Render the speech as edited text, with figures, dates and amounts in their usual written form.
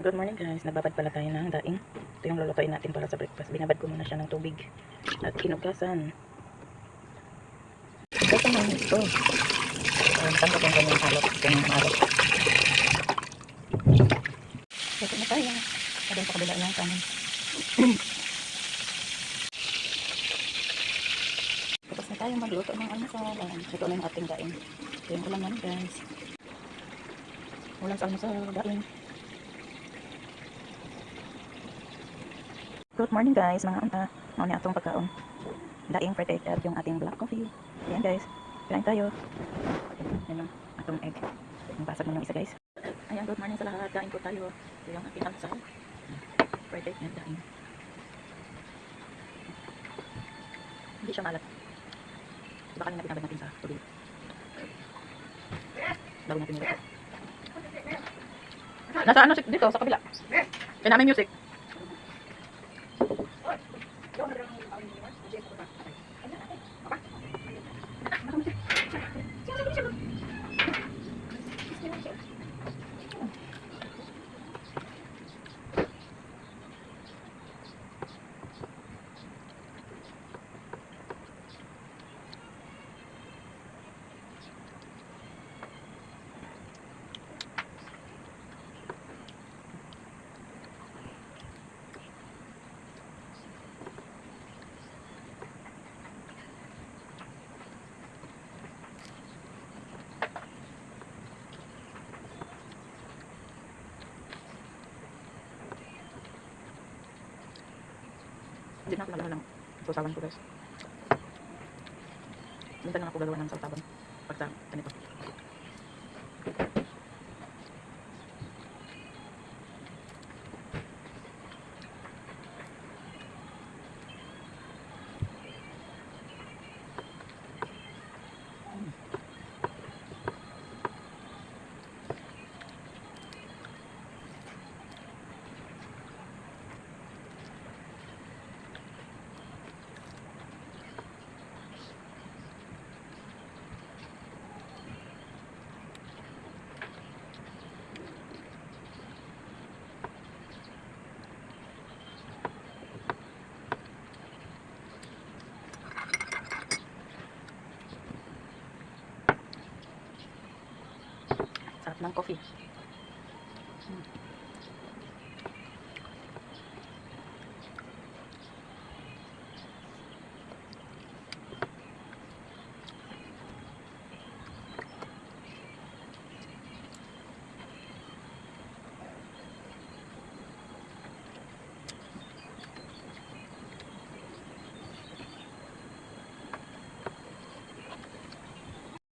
Good morning guys, nagbabad pala tayo ng daing. Ito yung lulutuin natin para sa breakfast. Binabad ko muna siya ng tubig at hinugasan. Hugasan naman ito. Tanto kung kanyang halot. Ito yung halot. Luto na tayo. Sabi sa kabila lang kanin. Tapos na tayo magluto ng almusal. Ito na yung ating daing. Ito yung ulam namin guys. Ulam sa almusal, daing. Good morning guys, mga anta. Mga niya atong pagkaon. Daing fried egg at yung ating black coffee. Ayan guys, kain tayo. Yan yung atong egg. Basag mo yung isa guys. Ayan, good morning sa lahat. Kain po tayo. Ito yung ating almusal. Fried egg and daing. Hindi siya malat. Diba kanina pinabad natin sa tubig. Bago natin nilito. Nasa ano dito, sa kabila. Pinamay music. Hindi na ako nagagawa ng sausawan ko guys. Minsan lang ako gagawa ng sausawan pag sa ganito. Sarap ng coffee.